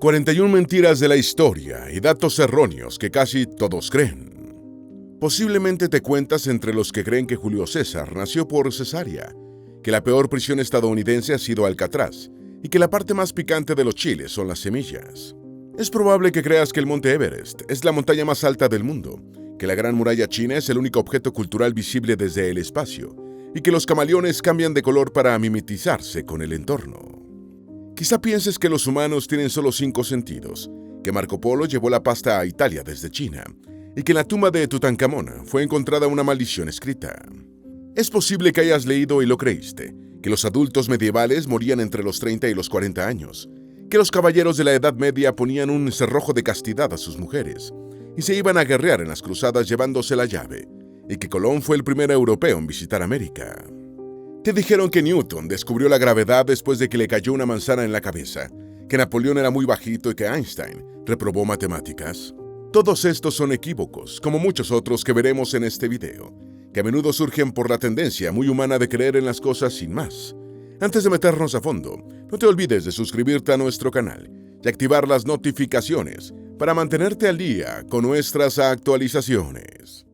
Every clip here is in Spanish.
41 mentiras de la historia y datos erróneos que casi todos creen. Posiblemente te cuentas entre los que creen que Julio César nació por cesárea, que la peor prisión estadounidense ha sido Alcatraz y que la parte más picante de los chiles son las semillas. Es probable que creas que el Monte Everest es la montaña más alta del mundo, que la Gran Muralla China es el único objeto cultural visible desde el espacio y que los camaleones cambian de color para mimetizarse con el entorno. Quizá pienses que los humanos tienen solo 5 sentidos, que Marco Polo llevó la pasta a Italia desde China y que en la tumba de Tutankamón fue encontrada una maldición escrita. Es posible que hayas leído y lo creíste, que los adultos medievales morían entre los 30 y los 40 años, que los caballeros de la Edad Media ponían un cerrojo de castidad a sus mujeres y se iban a guerrear en las cruzadas llevándose la llave, y que Colón fue el primer europeo en visitar América. Te dijeron que Newton descubrió la gravedad después de que le cayó una manzana en la cabeza, que Napoleón era muy bajito y que Einstein reprobó matemáticas. Todos estos son equívocos, como muchos otros que veremos en este video, que a menudo surgen por la tendencia muy humana de creer en las cosas sin más. Antes de meternos a fondo, no te olvides de suscribirte a nuestro canal y activar las notificaciones para mantenerte al día con nuestras actualizaciones.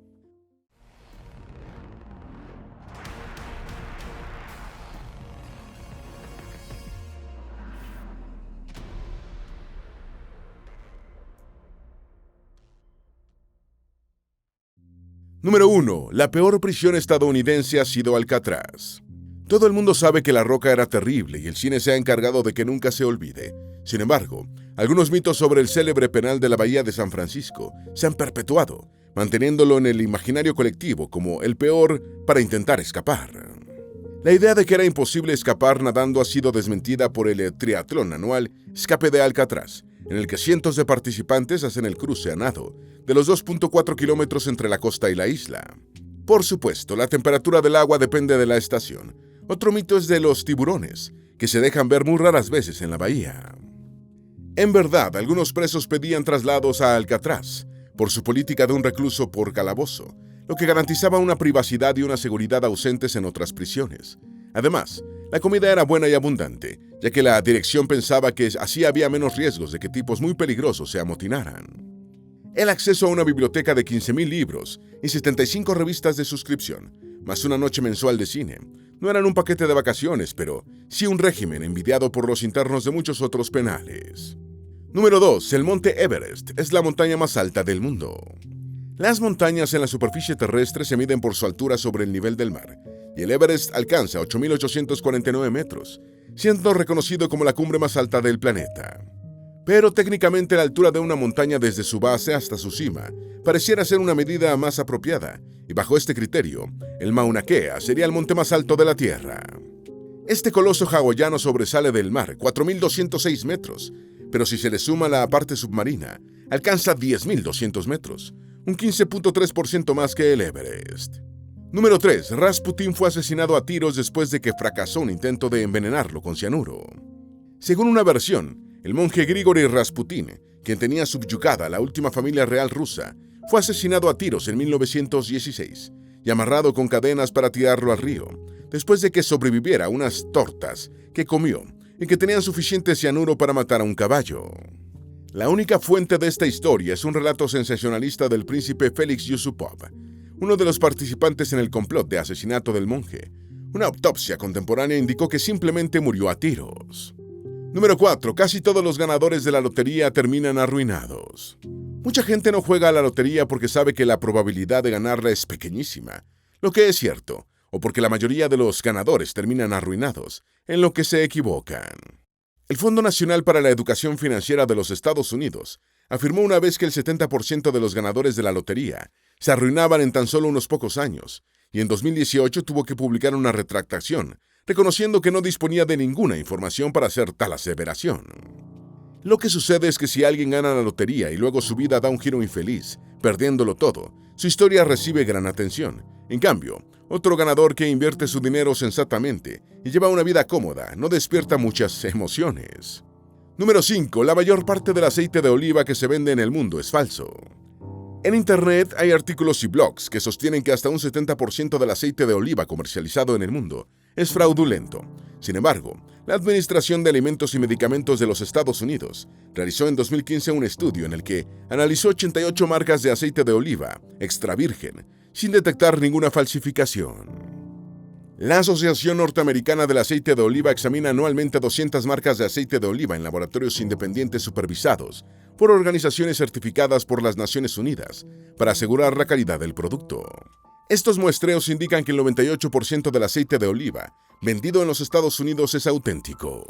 Número 1. La peor prisión estadounidense ha sido Alcatraz. Todo el mundo sabe que La Roca era terrible y el cine se ha encargado de que nunca se olvide. Sin embargo, algunos mitos sobre el célebre penal de la Bahía de San Francisco se han perpetuado, manteniéndolo en el imaginario colectivo como el peor para intentar escapar. La idea de que era imposible escapar nadando ha sido desmentida por el triatlón anual Escape de Alcatraz, en el que cientos de participantes hacen el cruce a nado de los 2.4 kilómetros entre la costa y la isla. Por supuesto, la temperatura del agua depende de la estación. Otro mito es de los tiburones, que se dejan ver muy raras veces en la bahía. En verdad, algunos presos pedían traslados a Alcatraz por su política de un recluso por calabozo, lo que garantizaba una privacidad y una seguridad ausentes en otras prisiones. Además, la comida era buena y abundante, ya que la dirección pensaba que así había menos riesgos de que tipos muy peligrosos se amotinaran. El acceso a una biblioteca de 15,000 libros y 75 revistas de suscripción, más una noche mensual de cine, no eran un paquete de vacaciones, pero sí un régimen envidiado por los internos de muchos otros penales. Número 2. El Monte Everest es la montaña más alta del mundo. Las montañas en la superficie terrestre se miden por su altura sobre el nivel del mar, y el Everest alcanza 8.849 metros, siendo reconocido como la cumbre más alta del planeta. Pero técnicamente la altura de una montaña desde su base hasta su cima pareciera ser una medida más apropiada, y bajo este criterio, el Mauna Kea sería el monte más alto de la Tierra. Este coloso hawaiano sobresale del mar 4.206 metros, pero si se le suma la parte submarina, alcanza 10.200 metros, un 15.3% más que el Everest. Número 3. Rasputín fue asesinado a tiros después de que fracasó un intento de envenenarlo con cianuro. Según una versión, el monje Grigori Rasputín, quien tenía subyugada a la última familia real rusa, fue asesinado a tiros en 1916 y amarrado con cadenas para tirarlo al río, después de que sobreviviera a unas tortas que comió y que tenían suficiente cianuro para matar a un caballo. La única fuente de esta historia es un relato sensacionalista del príncipe Félix Yusupov, uno de los participantes en el complot de asesinato del monje. Una autopsia contemporánea indicó que simplemente murió a tiros. Número 4. Casi todos los ganadores de la lotería terminan arruinados. Mucha gente no juega a la lotería porque sabe que la probabilidad de ganarla es pequeñísima, lo que es cierto, o porque la mayoría de los ganadores terminan arruinados, en lo que se equivocan. El Fondo Nacional para la Educación Financiera de los Estados Unidos afirmó una vez que el 70% de los ganadores de la lotería se arruinaban en tan solo unos pocos años, y en 2018 tuvo que publicar una retractación, reconociendo que no disponía de ninguna información para hacer tal aseveración. Lo que sucede es que si alguien gana la lotería y luego su vida da un giro infeliz, perdiéndolo todo, su historia recibe gran atención. En cambio, otro ganador que invierte su dinero sensatamente y lleva una vida cómoda no despierta muchas emociones. Número 5. La mayor parte del aceite de oliva que se vende en el mundo es falso. En Internet hay artículos y blogs que sostienen que hasta un 70% del aceite de oliva comercializado en el mundo es fraudulento. Sin embargo, la Administración de Alimentos y Medicamentos de los Estados Unidos realizó en 2015 un estudio en el que analizó 88 marcas de aceite de oliva extra virgen sin detectar ninguna falsificación. La Asociación Norteamericana del Aceite de Oliva examina anualmente 200 marcas de aceite de oliva en laboratorios independientes supervisados por organizaciones certificadas por las Naciones Unidas para asegurar la calidad del producto. Estos muestreos indican que el 98% del aceite de oliva vendido en los Estados Unidos es auténtico.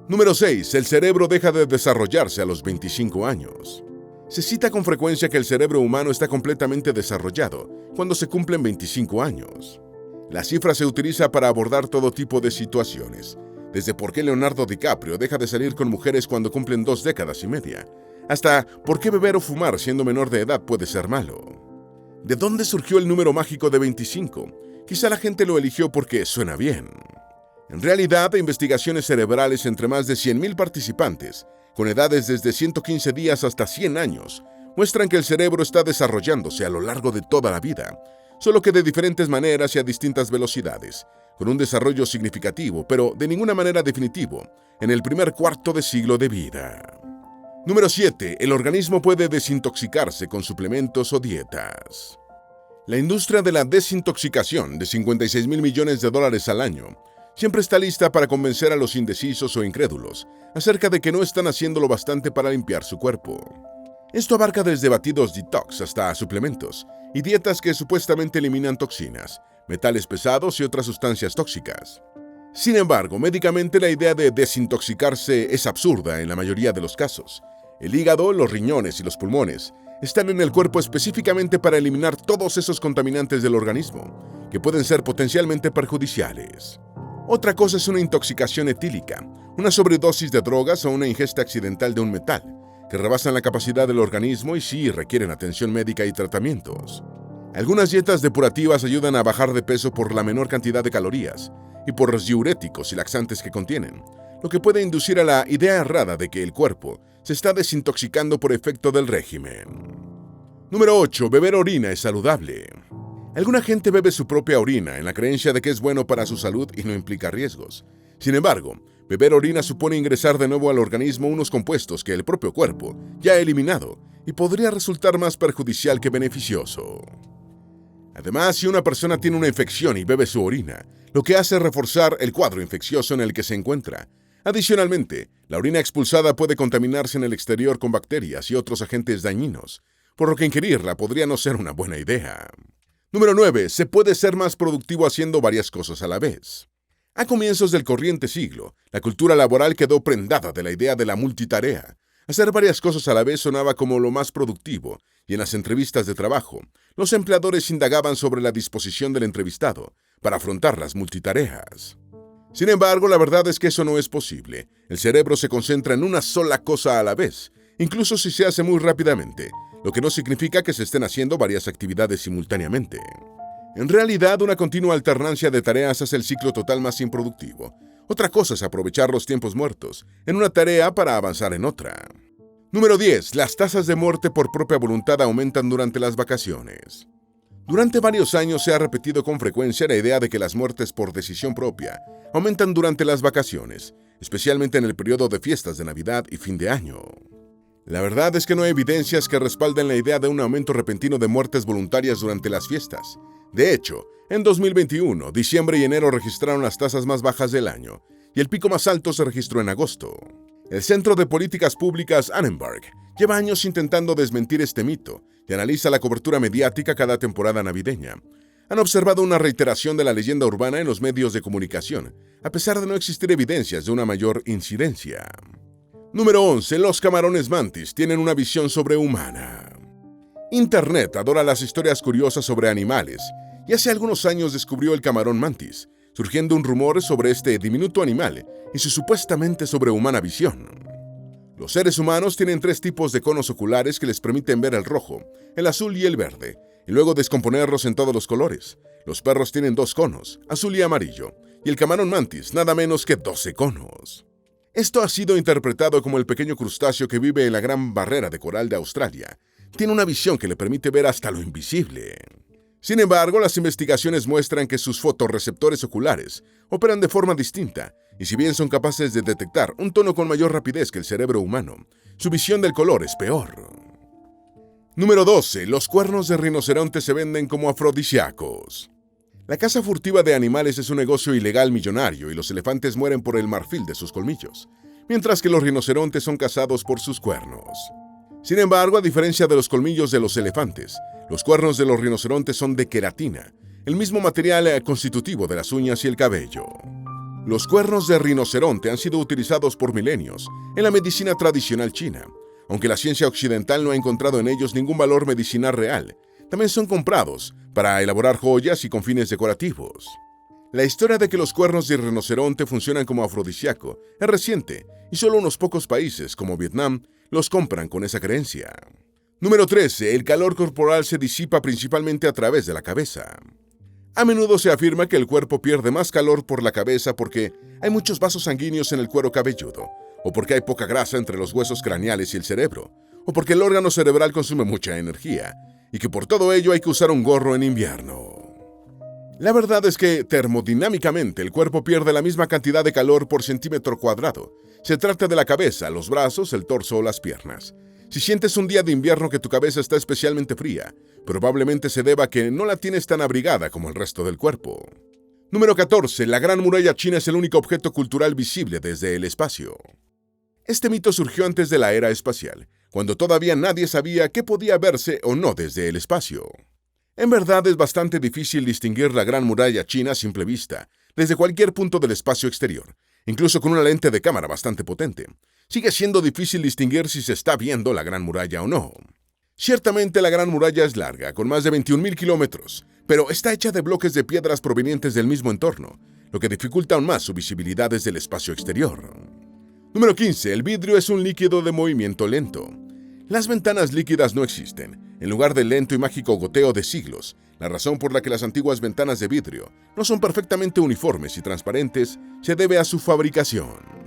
Número 6. El cerebro deja de desarrollarse a los 25 años. Se cita con frecuencia que el cerebro humano está completamente desarrollado cuando se cumplen 25 años. La cifra se utiliza para abordar todo tipo de situaciones, desde por qué Leonardo DiCaprio deja de salir con mujeres cuando cumplen 2 décadas y media, hasta por qué beber o fumar siendo menor de edad puede ser malo. ¿De dónde surgió el número mágico de 25? Quizá la gente lo eligió porque suena bien. En realidad, investigaciones cerebrales entre más de 100.000 participantes, con edades desde 115 días hasta 100 años, muestran que el cerebro está desarrollándose a lo largo de toda la vida, solo que de diferentes maneras y a distintas velocidades, con un desarrollo significativo, pero de ninguna manera definitivo, en el primer cuarto de siglo de vida. Número 7. El organismo puede desintoxicarse con suplementos o dietas. La industria de la desintoxicación, de $56.000 millones al año, siempre está lista para convencer a los indecisos o incrédulos acerca de que no están haciendo lo bastante para limpiar su cuerpo. Esto abarca desde batidos detox hasta suplementos y dietas que supuestamente eliminan toxinas, metales pesados y otras sustancias tóxicas. Sin embargo, médicamente la idea de desintoxicarse es absurda en la mayoría de los casos. El hígado, los riñones y los pulmones están en el cuerpo específicamente para eliminar todos esos contaminantes del organismo, que pueden ser potencialmente perjudiciales. Otra cosa es una intoxicación etílica, una sobredosis de drogas o una ingesta accidental de un metal, que rebasan la capacidad del organismo y sí requieren atención médica y tratamientos. Algunas dietas depurativas ayudan a bajar de peso por la menor cantidad de calorías y por los diuréticos y laxantes que contienen, lo que puede inducir a la idea errada de que el cuerpo se está desintoxicando por efecto del régimen. Número 8. Beber orina es saludable. Alguna gente bebe su propia orina en la creencia de que es bueno para su salud y no implica riesgos. Sin embargo, beber orina supone ingresar de nuevo al organismo unos compuestos que el propio cuerpo ya ha eliminado y podría resultar más perjudicial que beneficioso. Además, si una persona tiene una infección y bebe su orina, lo que hace es reforzar el cuadro infeccioso en el que se encuentra. Adicionalmente, la orina expulsada puede contaminarse en el exterior con bacterias y otros agentes dañinos, por lo que ingerirla podría no ser una buena idea. Número 9. Se puede ser más productivo haciendo varias cosas a la vez. A comienzos del corriente siglo, la cultura laboral quedó prendada de la idea de la multitarea. Hacer varias cosas a la vez sonaba como lo más productivo, y en las entrevistas de trabajo, los empleadores indagaban sobre la disposición del entrevistado para afrontar las multitareas. Sin embargo, la verdad es que eso no es posible. El cerebro se concentra en una sola cosa a la vez, incluso si se hace muy rápidamente, lo que no significa que se estén haciendo varias actividades simultáneamente. En realidad, una continua alternancia de tareas hace el ciclo total más improductivo. Otra cosa es aprovechar los tiempos muertos en una tarea para avanzar en otra. Número 10. Las tasas de muerte por propia voluntad aumentan durante las vacaciones. Durante varios años se ha repetido con frecuencia la idea de que las muertes por decisión propia aumentan durante las vacaciones, especialmente en el periodo de fiestas de Navidad y fin de año. La verdad es que no hay evidencias que respalden la idea de un aumento repentino de muertes voluntarias durante las fiestas. De hecho, en 2021, diciembre y enero registraron las tasas más bajas del año, y el pico más alto se registró en agosto. El Centro de Políticas Públicas Annenberg lleva años intentando desmentir este mito y analiza la cobertura mediática cada temporada navideña. Han observado una reiteración de la leyenda urbana en los medios de comunicación, a pesar de no existir evidencias de una mayor incidencia. Número 11. Los camarones mantis tienen una visión sobrehumana. Internet adora las historias curiosas sobre animales, y hace algunos años descubrió el camarón mantis, surgiendo un rumor sobre este diminuto animal y su supuestamente sobrehumana visión. Los seres humanos tienen 3 tipos de conos oculares que les permiten ver el rojo, el azul y el verde, y luego descomponerlos en todos los colores. Los perros tienen 2 conos, azul y amarillo, y el camarón mantis nada menos que 12 conos. Esto ha sido interpretado como el pequeño crustáceo que vive en la Gran Barrera de Coral de Australia. Tiene una visión que le permite ver hasta lo invisible. Sin embargo, las investigaciones muestran que sus fotorreceptores oculares operan de forma distinta, y si bien son capaces de detectar un tono con mayor rapidez que el cerebro humano, su visión del color es peor. Número 12. Los cuernos de rinoceronte se venden como afrodisíacos. La caza furtiva de animales es un negocio ilegal millonario y los elefantes mueren por el marfil de sus colmillos, mientras que los rinocerontes son cazados por sus cuernos. Sin embargo, a diferencia de los colmillos de los elefantes, los cuernos de los rinocerontes son de queratina, el mismo material constitutivo de las uñas y el cabello. Los cuernos de rinoceronte han sido utilizados por milenios en la medicina tradicional china, aunque la ciencia occidental no ha encontrado en ellos ningún valor medicinal real. También son comprados para elaborar joyas y con fines decorativos. La historia de que los cuernos de rinoceronte funcionan como afrodisíaco es reciente y solo unos pocos países, como Vietnam, los compran con esa creencia. Número 13. El calor corporal se disipa principalmente a través de la cabeza. A menudo se afirma que el cuerpo pierde más calor por la cabeza porque hay muchos vasos sanguíneos en el cuero cabelludo, o porque hay poca grasa entre los huesos craneales y el cerebro, o porque el órgano cerebral consume mucha energía, y que por todo ello hay que usar un gorro en invierno. La verdad es que, termodinámicamente, el cuerpo pierde la misma cantidad de calor por centímetro cuadrado. Se trata de la cabeza, los brazos, el torso o las piernas. Si sientes un día de invierno que tu cabeza está especialmente fría, probablemente se deba a que no la tienes tan abrigada como el resto del cuerpo. Número 14. La Gran Muralla China es el único objeto cultural visible desde el espacio. Este mito surgió antes de la era espacial, cuando todavía nadie sabía qué podía verse o no desde el espacio. En verdad es bastante difícil distinguir la Gran Muralla China a simple vista, desde cualquier punto del espacio exterior, incluso con una lente de cámara bastante potente. Sigue siendo difícil distinguir si se está viendo la Gran Muralla o no. Ciertamente la Gran Muralla es larga, con más de 21.000 kilómetros, pero está hecha de bloques de piedras provenientes del mismo entorno, lo que dificulta aún más su visibilidad desde el espacio exterior. Número 15. El vidrio es un líquido de movimiento lento. Las ventanas líquidas no existen, en lugar del lento y mágico goteo de siglos. La razón por la que las antiguas ventanas de vidrio no son perfectamente uniformes y transparentes se debe a su fabricación.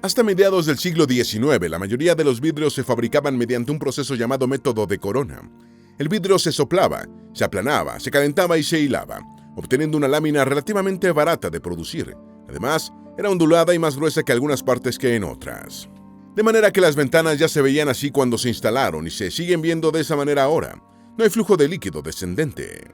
Hasta mediados del siglo XIX, la mayoría de los vidrios se fabricaban mediante un proceso llamado método de corona. El vidrio se soplaba, se aplanaba, se calentaba y se hilaba, obteniendo una lámina relativamente barata de producir. Además, era ondulada y más gruesa que algunas partes que en otras. De manera que las ventanas ya se veían así cuando se instalaron y se siguen viendo de esa manera ahora. No hay flujo de líquido descendente.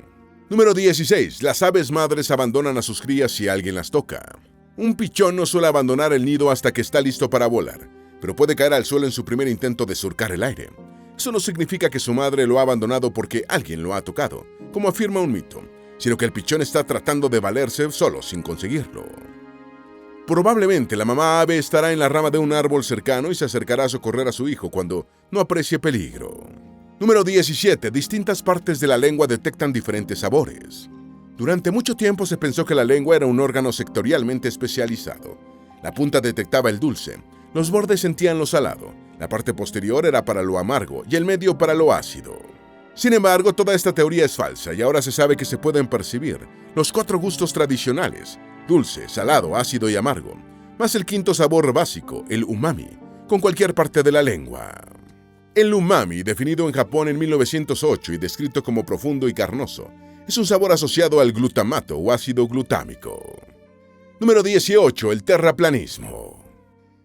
Número 16. Las aves madres abandonan a sus crías si alguien las toca. Un pichón no suele abandonar el nido hasta que está listo para volar, pero puede caer al suelo en su primer intento de surcar el aire. Eso no significa que su madre lo ha abandonado porque alguien lo ha tocado, como afirma un mito, sino que el pichón está tratando de valerse solo sin conseguirlo. Probablemente la mamá ave estará en la rama de un árbol cercano y se acercará a socorrer a su hijo cuando no aprecie peligro. Número 17. Distintas partes de la lengua detectan diferentes sabores. Durante mucho tiempo se pensó que la lengua era un órgano sectorialmente especializado. La punta detectaba el dulce, los bordes sentían lo salado, la parte posterior era para lo amargo y el medio para lo ácido. Sin embargo, toda esta teoría es falsa y ahora se sabe que se pueden percibir los 4 gustos tradicionales: dulce, salado, ácido y amargo, más el quinto sabor básico, el umami, con cualquier parte de la lengua. El umami, definido en Japón en 1908 y descrito como profundo y carnoso, es un sabor asociado al glutamato o ácido glutámico. Número 18. El terraplanismo.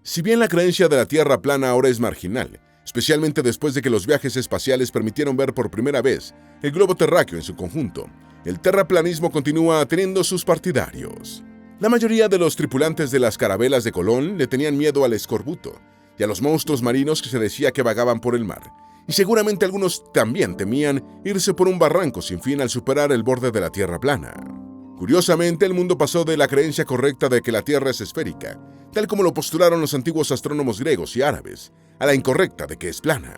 Si bien la creencia de la Tierra plana ahora es marginal, especialmente después de que los viajes espaciales permitieron ver por primera vez el globo terráqueo en su conjunto, el terraplanismo continúa teniendo sus partidarios. La mayoría de los tripulantes de las carabelas de Colón le tenían miedo al escorbuto y a los monstruos marinos que se decía que vagaban por el mar, y seguramente algunos también temían irse por un barranco sin fin al superar el borde de la Tierra plana. Curiosamente, el mundo pasó de la creencia correcta de que la Tierra es esférica, tal como lo postularon los antiguos astrónomos griegos y árabes, a la incorrecta de que es plana.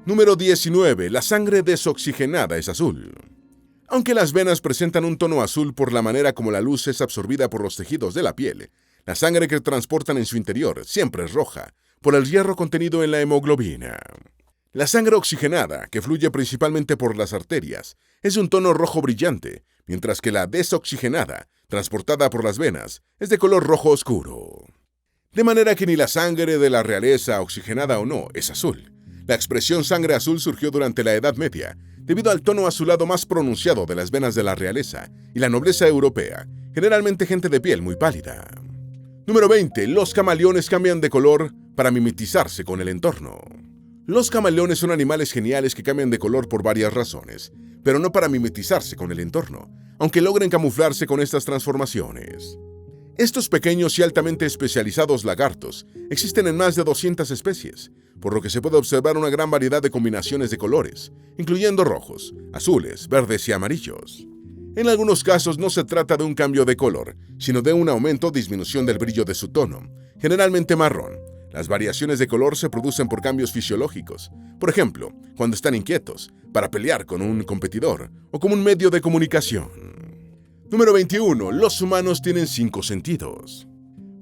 Número 19. La sangre desoxigenada es azul. Aunque las venas presentan un tono azul por la manera como la luz es absorbida por los tejidos de la piel, la sangre que transportan en su interior siempre es roja, por el hierro contenido en la hemoglobina. La sangre oxigenada, que fluye principalmente por las arterias, es de un tono rojo brillante, mientras que la desoxigenada, transportada por las venas, es de color rojo oscuro. De manera que ni la sangre de la realeza, oxigenada o no, es azul. La expresión sangre azul surgió durante la Edad Media, debido al tono azulado más pronunciado de las venas de la realeza y la nobleza europea, generalmente gente de piel muy pálida. Número 20. Los camaleones cambian de color para mimetizarse con el entorno. Los camaleones son animales geniales que cambian de color por varias razones, pero no para mimetizarse con el entorno, aunque logren camuflarse con estas transformaciones. Estos pequeños y altamente especializados lagartos existen en más de 200 especies, por lo que se puede observar una gran variedad de combinaciones de colores, incluyendo rojos, azules, verdes y amarillos. En algunos casos no se trata de un cambio de color, sino de un aumento o disminución del brillo de su tono, generalmente marrón. Las variaciones de color se producen por cambios fisiológicos, por ejemplo, cuando están inquietos, para pelear con un competidor o como un medio de comunicación. Número 21. Los humanos tienen 5 sentidos.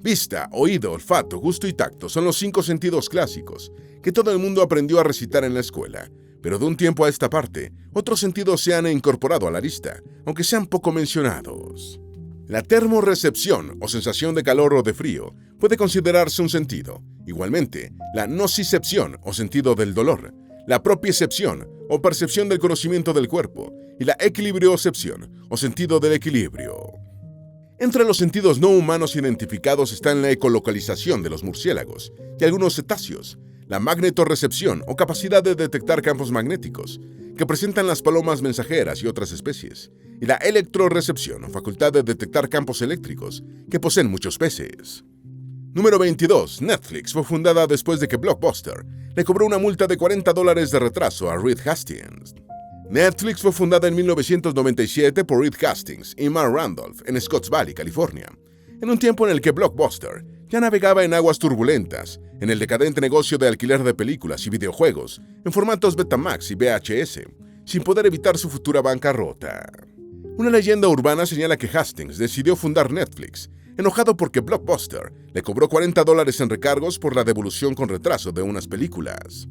Vista, oído, olfato, gusto y tacto son los 5 sentidos clásicos que todo el mundo aprendió a recitar en la escuela, pero de un tiempo a esta parte, otros sentidos se han incorporado a la lista, aunque sean poco mencionados. La termorrecepción, o sensación de calor o de frío, puede considerarse un sentido. Igualmente, la nocicepción, o sentido del dolor, la propiocepción, o percepción del conocimiento del cuerpo, y la equilibriocepción, o sentido del equilibrio. Entre los sentidos no humanos identificados están la ecolocalización de los murciélagos y algunos cetáceos, la magnetorrecepción, o capacidad de detectar campos magnéticos, que presentan las palomas mensajeras y otras especies, y la electrorecepción, o facultad de detectar campos eléctricos, que poseen muchos peces. Número 22. Netflix fue fundada después de que Blockbuster le cobró una multa de $40 de retraso a Reed Hastings. Netflix fue fundada en 1997 por Reed Hastings y Mark Randolph en Scotts Valley, California, en un tiempo en el que Blockbuster ya navegaba en aguas turbulentas, en el decadente negocio de alquiler de películas y videojuegos en formatos Betamax y VHS, sin poder evitar su futura bancarrota. Una leyenda urbana señala que Hastings decidió fundar Netflix, enojado porque Blockbuster le cobró $40 en recargos por la devolución con retraso de unas películas.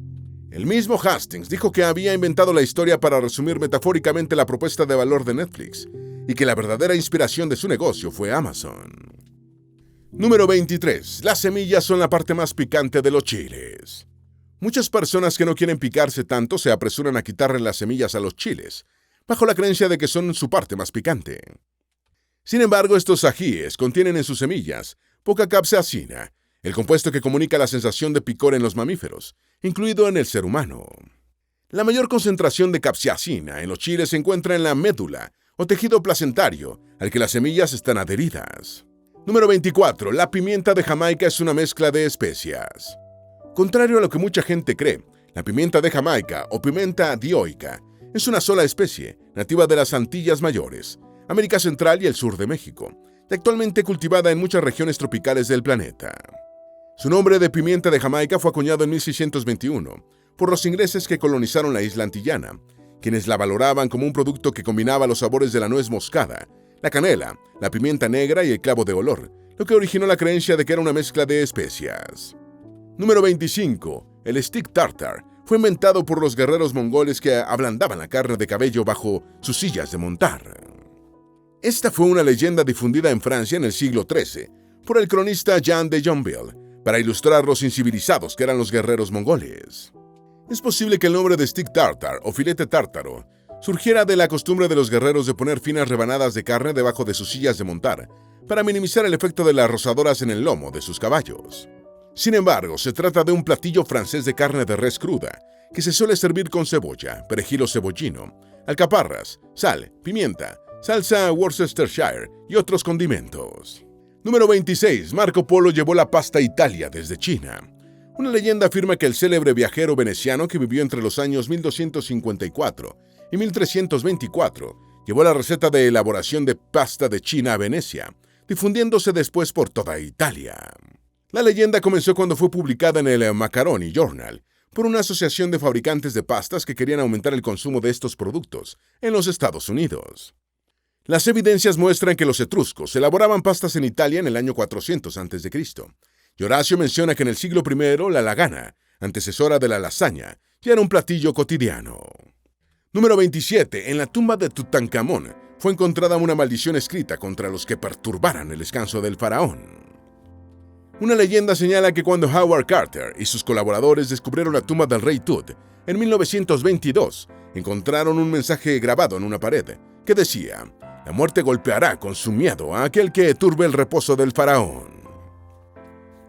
El mismo Hastings dijo que había inventado la historia para resumir metafóricamente la propuesta de valor de Netflix y que la verdadera inspiración de su negocio fue Amazon. Número 23. Las semillas son la parte más picante de los chiles. Muchas personas que no quieren picarse tanto se apresuran a quitarle las semillas a los chiles, bajo la creencia de que son su parte más picante. Sin embargo, estos ajíes contienen en sus semillas poca capsaicina, el compuesto que comunica la sensación de picor en los mamíferos, incluido en el ser humano. La mayor concentración de capsaicina en los chiles se encuentra en la médula o tejido placentario, al que las semillas están adheridas. Número 24. La pimienta de Jamaica es una mezcla de especias. Contrario a lo que mucha gente cree, la pimienta de Jamaica o pimienta dioica es una sola especie, nativa de las Antillas Mayores, América Central y el sur de México, y actualmente cultivada en muchas regiones tropicales del planeta. Su nombre de pimienta de Jamaica fue acuñado en 1621 por los ingleses que colonizaron la isla antillana, quienes la valoraban como un producto que combinaba los sabores de la nuez moscada, la canela, la pimienta negra y el clavo de olor, lo que originó la creencia de que era una mezcla de especias. Número 25. El stick tartar fue inventado por los guerreros mongoles que ablandaban la carne de cabello bajo sus sillas de montar. Esta fue una leyenda difundida en Francia en el siglo XIII por el cronista Jean de Jonville para ilustrar los incivilizados que eran los guerreros mongoles. Es posible que el nombre de stick tartar o filete tártaro surgiera de la costumbre de los guerreros de poner finas rebanadas de carne debajo de sus sillas de montar para minimizar el efecto de las rozadoras en el lomo de sus caballos. Sin embargo, se trata de un platillo francés de carne de res cruda que se suele servir con cebolla, perejil o cebollino, alcaparras, sal, pimienta, salsa Worcestershire y otros condimentos. Número 26. Marco Polo llevó la pasta a Italia desde China. Una leyenda afirma que el célebre viajero veneciano que vivió entre los años 1254 y 1324 llevó la receta de elaboración de pasta de China a Venecia, difundiéndose después por toda Italia. La leyenda comenzó cuando fue publicada en el Macaroni Journal por una asociación de fabricantes de pastas que querían aumentar el consumo de estos productos en los Estados Unidos. Las evidencias muestran que los etruscos elaboraban pastas en Italia en el año 400 a.C., y Horacio menciona que en el siglo I la lagana, antecesora de la lasaña, ya era un platillo cotidiano. Número 27. En la tumba de Tutankamón fue encontrada una maldición escrita contra los que perturbaran el descanso del faraón. Una leyenda señala que cuando Howard Carter y sus colaboradores descubrieron la tumba del rey Tut en 1922, encontraron un mensaje grabado en una pared que decía: «La muerte golpeará con su miedo a aquel que turbe el reposo del faraón».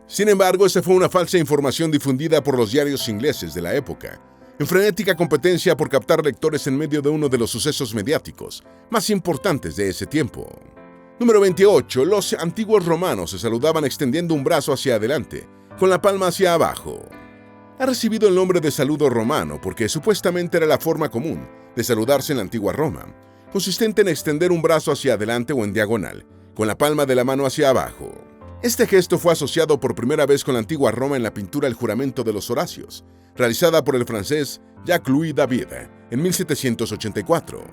Sin embargo, esa fue una falsa información difundida por los diarios ingleses de la época, en frenética competencia por captar lectores en medio de uno de los sucesos mediáticos más importantes de ese tiempo. Número 28. Los antiguos romanos se saludaban extendiendo un brazo hacia adelante, con la palma hacia abajo. Ha recibido el nombre de saludo romano porque supuestamente era la forma común de saludarse en la antigua Roma, consistente en extender un brazo hacia adelante o en diagonal, con la palma de la mano hacia abajo. Este gesto fue asociado por primera vez con la antigua Roma en la pintura El juramento de los Horacios, realizada por el francés Jacques-Louis David en 1784.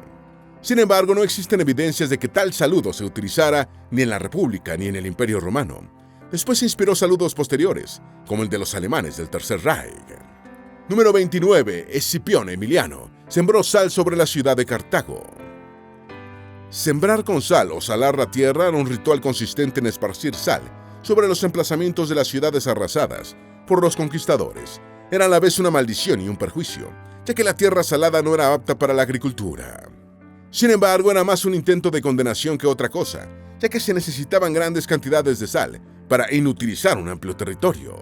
Sin embargo, no existen evidencias de que tal saludo se utilizara ni en la República ni en el Imperio Romano. Después se inspiró saludos posteriores, como el de los alemanes del Tercer Reich. Número 29. Escipión Emiliano sembró sal sobre la ciudad de Cartago. Sembrar con sal o salar la tierra era un ritual consistente en esparcir sal sobre los emplazamientos de las ciudades arrasadas por los conquistadores. Era a la vez una maldición y un perjuicio, ya que la tierra salada no era apta para la agricultura. Sin embargo, era más un intento de condenación que otra cosa, ya que se necesitaban grandes cantidades de sal para inutilizar un amplio territorio.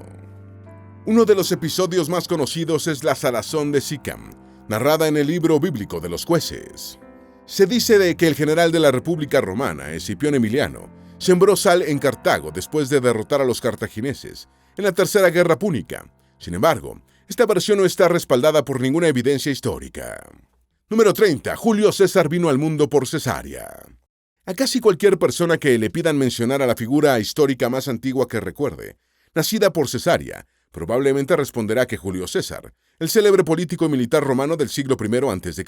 Uno de los episodios más conocidos es la salazón de Sicam, narrada en el libro bíblico de los Jueces. Se dice de que el general de la República Romana, Escipión Emiliano, sembró sal en Cartago después de derrotar a los cartagineses en la Tercera Guerra Púnica. Sin embargo, esta versión no está respaldada por ninguna evidencia histórica. Número 30. Julio César vino al mundo por cesárea. A casi cualquier persona que le pidan mencionar a la figura histórica más antigua que recuerde, nacida por cesárea, probablemente responderá que Julio César, el célebre político y militar romano del siglo I a.C.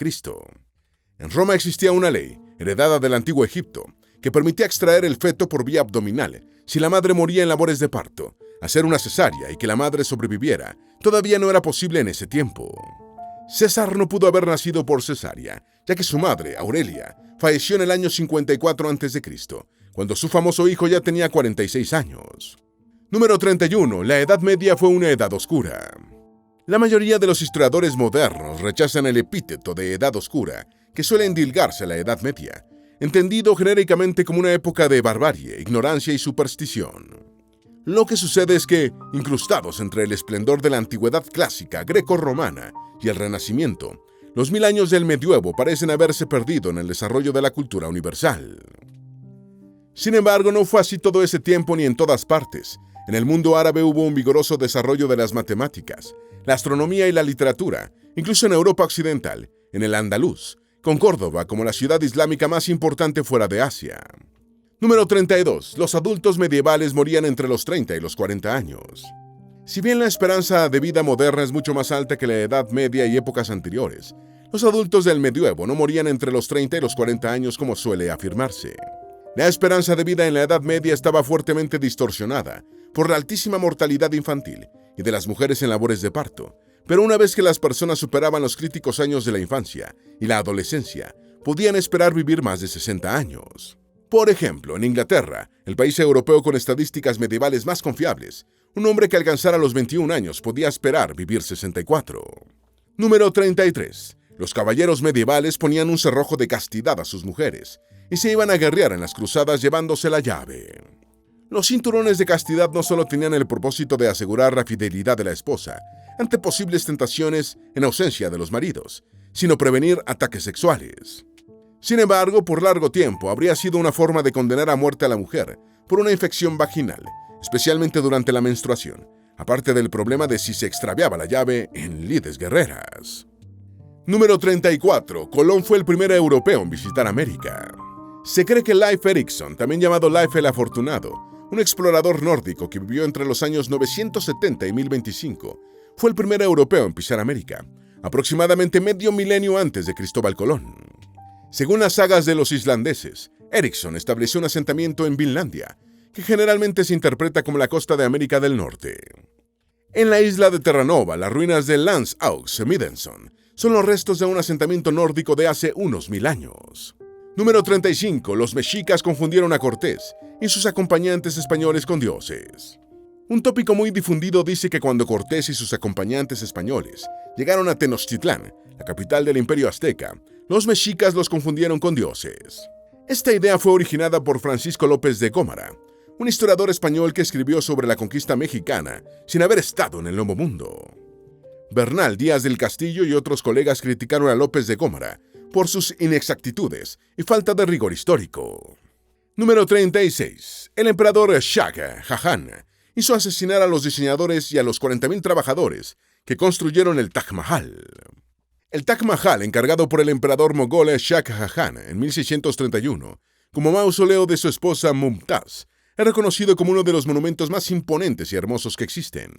En Roma existía una ley, heredada del antiguo Egipto, que permitía extraer el feto por vía abdominal si la madre moría en labores de parto. Hacer una cesárea y que la madre sobreviviera todavía no era posible en ese tiempo. César no pudo haber nacido por cesárea, ya que su madre, Aurelia, falleció en el año 54 a.C., cuando su famoso hijo ya tenía 46 años. Número 31. La Edad Media fue una edad oscura. La mayoría de los historiadores modernos rechazan el epíteto de Edad Oscura, que suele endilgarse a la Edad Media, entendido genéricamente como una época de barbarie, ignorancia y superstición. Lo que sucede es que, incrustados entre el esplendor de la antigüedad clásica greco-romana y el Renacimiento, los 1000 años del medioevo parecen haberse perdido en el desarrollo de la cultura universal. Sin embargo, no fue así todo ese tiempo ni en todas partes. En el mundo árabe hubo un vigoroso desarrollo de las matemáticas, la astronomía y la literatura, incluso en Europa occidental, en el Andaluz, con Córdoba como la ciudad islámica más importante fuera de Asia. Número 32. Los adultos medievales morían entre los 30 y los 40 años. Si bien la esperanza de vida moderna es mucho más alta que la Edad Media y épocas anteriores, los adultos del medioevo no morían entre los 30 y los 40 años como suele afirmarse. La esperanza de vida en la Edad Media estaba fuertemente distorsionada por la altísima mortalidad infantil y de las mujeres en labores de parto, pero una vez que las personas superaban los críticos años de la infancia y la adolescencia, podían esperar vivir más de 60 años. Por ejemplo, en Inglaterra, el país europeo con estadísticas medievales más confiables, un hombre que alcanzara los 21 años podía esperar vivir 64. Número 33. Los caballeros medievales ponían un cerrojo de castidad a sus mujeres y se iban a guerrear en las cruzadas llevándose la llave. Los cinturones de castidad no solo tenían el propósito de asegurar la fidelidad de la esposa ante posibles tentaciones en ausencia de los maridos, sino prevenir ataques sexuales. Sin embargo, por largo tiempo habría sido una forma de condenar a muerte a la mujer por una infección vaginal, especialmente durante la menstruación, aparte del problema de si se extraviaba la llave en lides guerreras. Número 34. Colón fue el primer europeo en visitar América. Se cree que Leif Erikson, también llamado Leif el Afortunado, un explorador nórdico que vivió entre los años 970 y 1025, fue el primer europeo en pisar América, aproximadamente medio milenio antes de Cristóbal Colón. Según las sagas de los islandeses, Ericsson estableció un asentamiento en Vinlandia, que generalmente se interpreta como la costa de América del Norte. En la isla de Terranova, las ruinas de Lans Aux Middenson son los restos de un asentamiento nórdico de hace unos 1000 años. Número 35. Los mexicas confundieron a Cortés y sus acompañantes españoles con dioses. Un tópico muy difundido dice que cuando Cortés y sus acompañantes españoles llegaron a Tenochtitlán, la capital del Imperio Azteca, los mexicas los confundieron con dioses. Esta idea fue originada por Francisco López de Gómara, un historiador español que escribió sobre la conquista mexicana sin haber estado en el Nuevo Mundo. Bernal Díaz del Castillo y otros colegas criticaron a López de Gómara por sus inexactitudes y falta de rigor histórico. Número 36. El emperador Shah Jahan hizo asesinar a los diseñadores y a los 40.000 trabajadores que construyeron el Taj Mahal. El Taj Mahal, encargado por el emperador mogol Shah Jahan en 1631, como mausoleo de su esposa Mumtaz, es reconocido como uno de los monumentos más imponentes y hermosos que existen.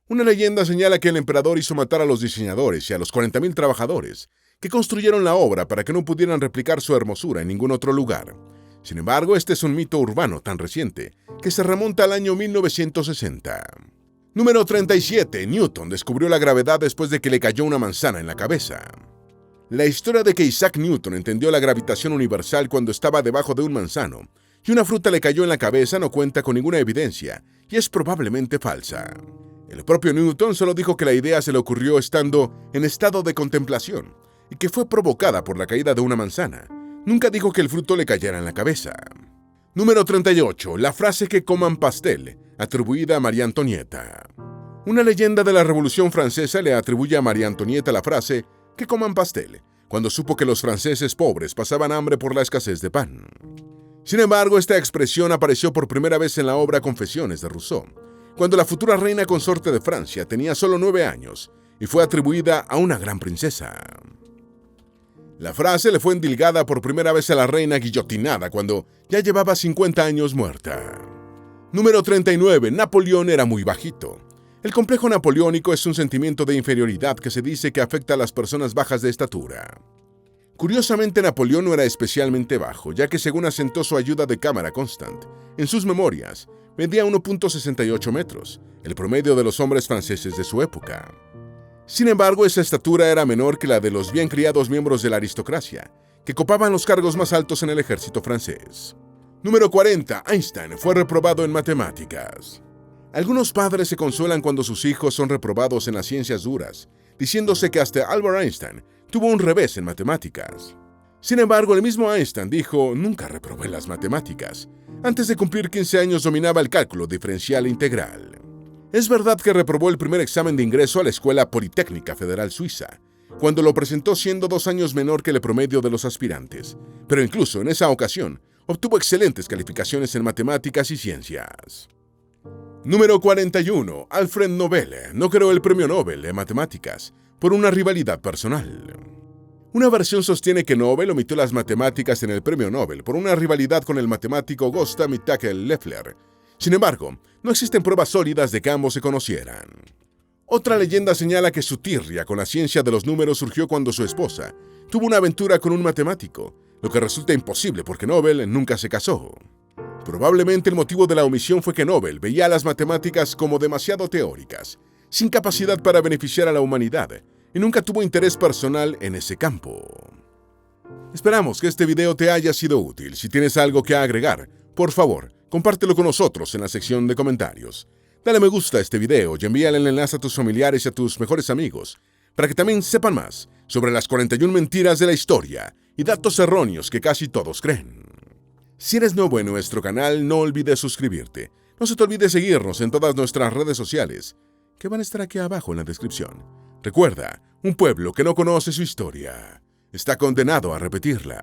Una leyenda señala que el emperador hizo matar a los diseñadores y a los 40.000 trabajadores que construyeron la obra para que no pudieran replicar su hermosura en ningún otro lugar. Sin embargo, este es un mito urbano tan reciente que se remonta al año 1960. Número 37. Newton descubrió la gravedad después de que le cayó una manzana en la cabeza. La historia de que Isaac Newton entendió la gravitación universal cuando estaba debajo de un manzano y una fruta le cayó en la cabeza no cuenta con ninguna evidencia y es probablemente falsa. El propio Newton solo dijo que la idea se le ocurrió estando en estado de contemplación y que fue provocada por la caída de una manzana. Nunca dijo que el fruto le cayera en la cabeza. Número 38. La frase "que coman pastel", atribuida a María Antonieta. Una leyenda de la Revolución Francesa le atribuye a María Antonieta la frase "que coman pastel", cuando supo que los franceses pobres pasaban hambre por la escasez de pan. Sin embargo, esta expresión apareció por primera vez en la obra Confesiones de Rousseau, cuando la futura reina consorte de Francia tenía solo 9 años y fue atribuida a una gran princesa. La frase le fue endilgada por primera vez a la reina guillotinada cuando ya llevaba 50 años muerta. Número 39. Napoleón era muy bajito. El complejo napoleónico es un sentimiento de inferioridad que se dice que afecta a las personas bajas de estatura. Curiosamente, Napoleón no era especialmente bajo, ya que según asentó su ayuda de cámara Constant, en sus memorias, medía 1.68 metros, el promedio de los hombres franceses de su época. Sin embargo, esa estatura era menor que la de los bien criados miembros de la aristocracia, que copaban los cargos más altos en el ejército francés. Número 40. Einstein fue reprobado en matemáticas. Algunos padres se consuelan cuando sus hijos son reprobados en las ciencias duras, diciéndose que hasta Albert Einstein tuvo un revés en matemáticas. Sin embargo, el mismo Einstein dijo: "Nunca reprobé las matemáticas". Antes de cumplir 15 años dominaba el cálculo diferencial e integral. Es verdad que reprobó el primer examen de ingreso a la Escuela Politécnica Federal Suiza, cuando lo presentó siendo 2 años menor que el promedio de los aspirantes, pero incluso en esa ocasión obtuvo excelentes calificaciones en matemáticas y ciencias. Número 41. Alfred Nobel no creó el Premio Nobel de Matemáticas por una rivalidad personal. Una versión sostiene que Nobel omitió las matemáticas en el Premio Nobel por una rivalidad con el matemático Gustav Mittag-Leffler. Sin embargo, no existen pruebas sólidas de que ambos se conocieran. Otra leyenda señala que su tirria con la ciencia de los números surgió cuando su esposa tuvo una aventura con un matemático, lo que resulta imposible porque Nobel nunca se casó. Probablemente el motivo de la omisión fue que Nobel veía a las matemáticas como demasiado teóricas, sin capacidad para beneficiar a la humanidad, y nunca tuvo interés personal en ese campo. Esperamos que este video te haya sido útil. Si tienes algo que agregar, por favor, compártelo con nosotros en la sección de comentarios. Dale me gusta a este video y envíale el enlace a tus familiares y a tus mejores amigos, para que también sepan más sobre las 41 mentiras de la historia y datos erróneos que casi todos creen. Si eres nuevo en nuestro canal, no olvides suscribirte. No se te olvide seguirnos en todas nuestras redes sociales, que van a estar aquí abajo en la descripción. Recuerda, un pueblo que no conoce su historia está condenado a repetirla.